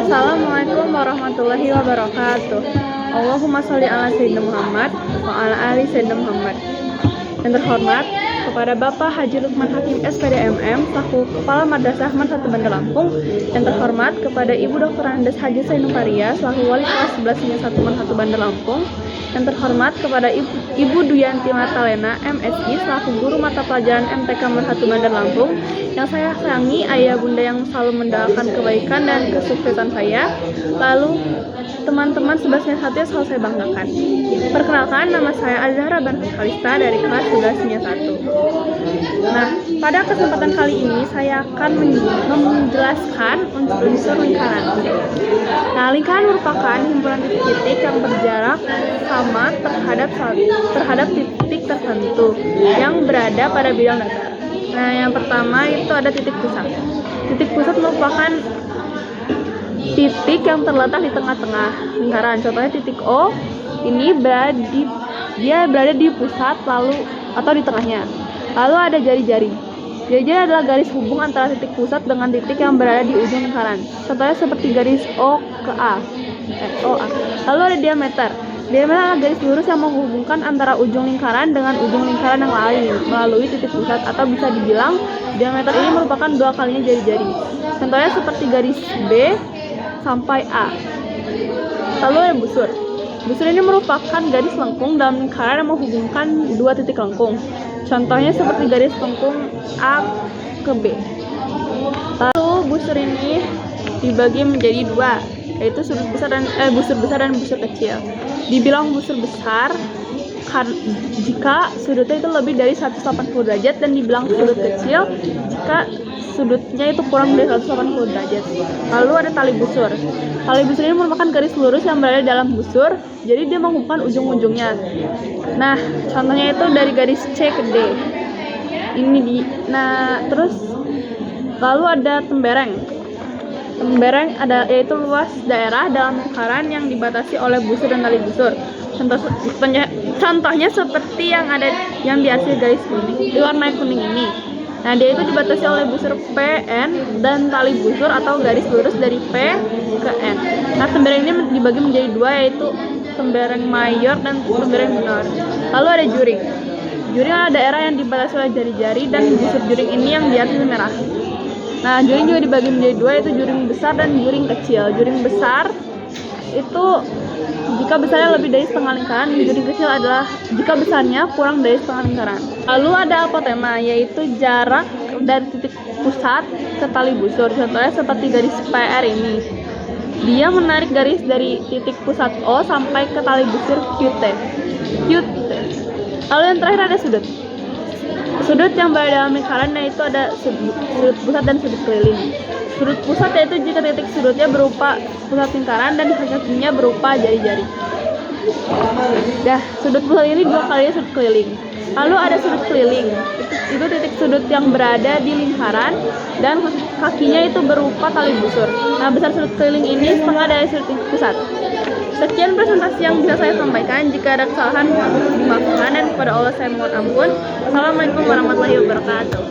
Assalamualaikum warahmatullahi wabarakatuh. Allahumma sholli ala sayyidina Muhammad wa ala ali sayyidina Muhammad. Yang terhormat kepada Bapak Haji Lukman Hakim SPD MM selaku Kepala Madrasah Man 1 Bandar Lampung. Yang terhormat kepada Ibu Dr. Andes Haji Zainul Faria selaku Wali Kelas 11 Nya 1 Man 1 Bandar Lampung. Yang terhormat kepada Ibu Duyanti Matalena MSI selaku Guru Mata Pelajaran MTK Man 1 Bandar Lampung. Yang saya sayangi ayah bunda yang selalu mendoakan kebaikan dan kesuksesan saya. Lalu teman-teman 11 1 yang selalu saya banggakan. Perkenalkan, nama saya Azhara Banfus Kalista dari kelas 11 nya 1. Nah, pada kesempatan kali ini saya akan menjelaskan unsur lingkaran. Nah, lingkaran merupakan himpunan titik-titik yang berjarak sama terhadap titik tertentu yang berada pada bidang datar. Nah, yang pertama itu ada titik pusat. Titik pusat merupakan titik yang terletak di tengah-tengah lingkaran. Contohnya titik O ini berada di pusat atau di tengahnya. Lalu ada jari-jari. Jari-jari adalah garis hubung antara titik pusat dengan titik yang berada di ujung lingkaran. Contohnya seperti garis O ke A. OA. Lalu ada diameter. Diameter adalah garis lurus yang menghubungkan antara ujung lingkaran dengan ujung lingkaran yang lain melalui titik pusat, atau bisa dibilang diameter ini merupakan 2 kalinya jari-jari. Contohnya seperti garis B sampai A. Lalu ada busur. Busur ini merupakan garis lengkung dalam lingkaran yang menghubungkan 2 titik lengkung. Contohnya seperti garis lengkung A ke B. Lalu busur ini dibagi menjadi 2, yaitu busur besar dan busur kecil. Dibilang busur besar jika sudutnya itu lebih dari 180 derajat, dan dibilang sudut kecil jika sudutnya itu kurang dari 180 derajat. Lalu ada tali busur. Tali busur ini merupakan garis lurus yang berada dalam busur, jadi dia menghubungkan ujung-ujungnya. Nah, contohnya itu dari garis C ke D. Terus lalu ada tembereng. Tembereng yaitu luas daerah dalam lingkaran yang dibatasi oleh busur dan tali busur. Contohnya seperti yang diarsir garis kuning, diwarnai kuning ini. Nah, dia itu dibatasi oleh busur PN dan tali busur atau garis lurus dari P ke N. Nah, tembereng ini dibagi menjadi 2, yaitu tembereng mayor dan tembereng minor. Lalu ada juring. Juring adalah daerah yang dibatasi oleh jari-jari, dan busur juring ini yang diarsir merah. Nah, juring juga dibagi menjadi 2, yaitu juring besar dan juring kecil. Juring besar itu jika besarnya lebih dari setengah lingkaran, juring kecil adalah jika besarnya kurang dari setengah lingkaran. Lalu ada apotema, yaitu jarak dari titik pusat ke tali busur. Contohnya seperti garis PR ini. Dia menarik garis dari titik pusat O sampai ke tali busur QT. Lalu yang terakhir ada sudut. Sudut yang berada dalam lingkaran, yaitu ada sudut pusat dan sudut keliling. Sudut pusat yaitu jika titik sudutnya berupa pusat lingkaran dan kakinya berupa jari-jari. Sudut pusat ini 2 kali sudut keliling. Lalu ada sudut keliling. Itu titik sudut yang berada di lingkaran dan kakinya itu berupa tali busur. Nah, besar sudut keliling ini setengah dari sudut pusat. Sekian presentasi yang bisa saya sampaikan. Jika ada kesalahan, mohon dimaafkan, dan kepada Allah saya mohon ampun. Assalamualaikum warahmatullahi wabarakatuh.